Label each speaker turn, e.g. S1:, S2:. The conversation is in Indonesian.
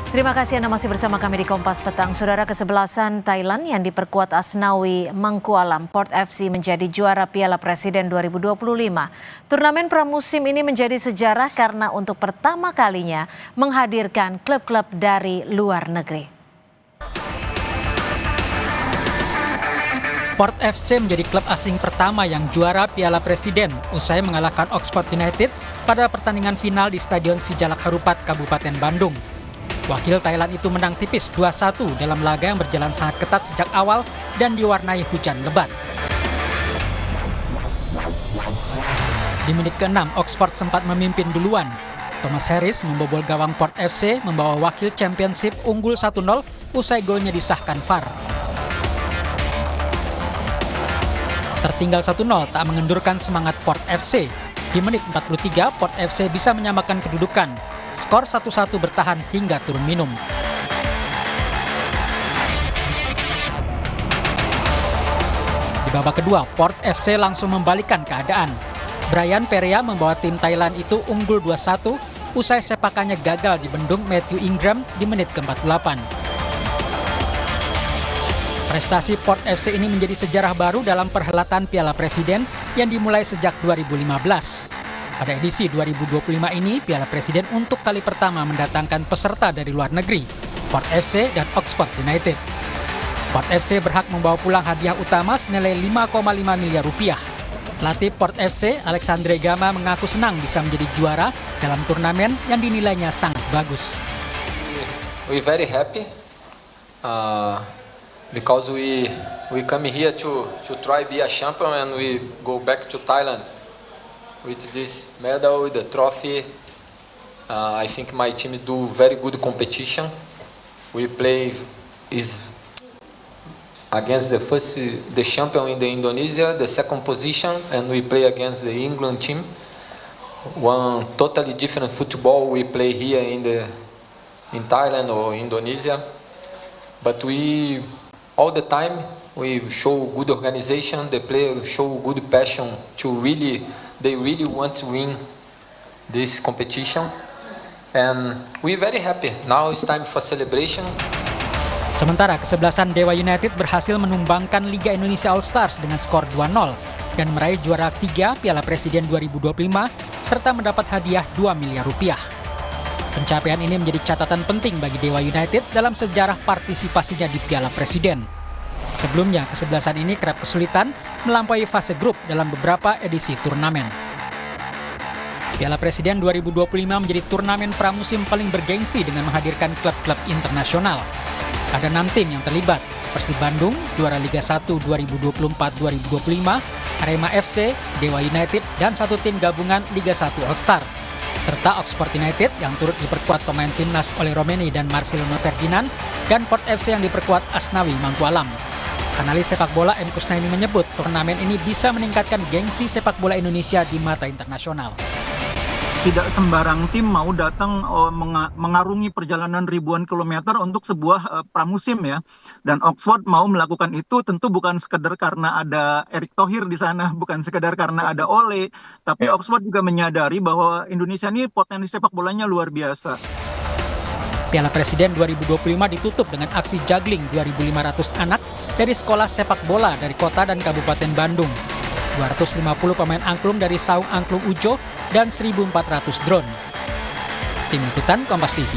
S1: Terima kasih Anda masih bersama kami di Kompas Petang. Saudara, kesebelasan Thailand yang diperkuat Asnawi Mangkualam Port FC menjadi juara Piala Presiden 2025. Turnamen pramusim ini menjadi sejarah karena untuk pertama kalinya menghadirkan klub-klub dari luar negeri.
S2: Port FC menjadi klub asing pertama yang juara Piala Presiden usai mengalahkan Oxford United pada pertandingan final di Stadion Sijalak Harupat, Kabupaten Bandung. Wakil Thailand itu menang tipis 2-1 dalam laga yang berjalan sangat ketat sejak awal dan diwarnai hujan lebat. Di menit ke-6, Oxford sempat memimpin duluan. Thomas Harris membobol gawang Port FC membawa wakil championship unggul 1-0 usai golnya disahkan VAR. Tertinggal 1-0 tak mengendurkan semangat Port FC. Di menit 43, Port FC bisa menyamakan kedudukan. Skor 1-1 bertahan hingga turun minum. Di babak kedua, Port FC langsung membalikkan keadaan. Brian Perea membawa tim Thailand itu unggul 2-1 usai sepakannya gagal dibendung Matthew Ingram di menit ke-48. Prestasi Port FC ini menjadi sejarah baru dalam perhelatan Piala Presiden yang dimulai sejak 2015. Pada edisi 2025 ini, Piala Presiden untuk kali pertama mendatangkan peserta dari luar negeri, Port FC dan Oxford United. Port FC berhak membawa pulang hadiah utama senilai 5,5 miliar rupiah. Pelatih Port FC, Alexandre Gama, mengaku senang bisa menjadi juara dalam turnamen yang dinilainya sangat bagus.
S3: We're very happy because we come here to try be a champion and we go back to Thailand with this medal, with the trophy. I think my team do very good competition. We play is against the champion in the Indonesia, the second position, and we play against the England team. One totally different football we play here in Thailand or Indonesia, but we all the time we show good organization. The players show good passion to they really want to win this competition, and we're very happy. Now it's time for celebration.
S2: Sementara kesebelasan Dewa United berhasil menumbangkan Liga Indonesia All Stars dengan skor 2-0 dan meraih juara 3 Piala Presiden 2025 serta mendapat hadiah 2 miliar rupiah. Pencapaian ini menjadi catatan penting bagi Dewa United dalam sejarah partisipasinya di Piala Presiden. Sebelumnya, kesebelasan ini kerap kesulitan melampaui fase grup dalam beberapa edisi turnamen. Piala Presiden 2025 menjadi turnamen pramusim paling bergengsi dengan menghadirkan klub-klub internasional. Ada 6 tim yang terlibat, Persib Bandung, juara Liga 1 2024-2025, Arema FC, Dewa United, dan 1 tim gabungan Liga 1 All-Star, serta Oxford United yang turut diperkuat pemain timnas oleh Romeni dan Marcelino Ferdinand, dan Port FC yang diperkuat Asnawi Mangkualam. Analis sepak bola M. Kusnaini menyebut turnamen ini bisa meningkatkan gengsi sepak bola Indonesia di mata internasional.
S4: Tidak sembarang tim mau datang mengarungi perjalanan ribuan kilometer untuk sebuah pramusim ya. Dan Oxford mau melakukan itu tentu bukan sekedar karena ada Erick Thohir di sana, bukan sekedar karena ada Ole, tapi Oxford juga menyadari bahwa Indonesia ini potensi sepak bolanya luar biasa.
S2: Piala Presiden 2025 ditutup dengan aksi juggling 2.500 anak dari sekolah sepak bola dari kota dan Kabupaten Bandung. 250 pemain angklung dari Saung Angklung Ujo dan 1.400 drone. Tim Liputan Kompas TV.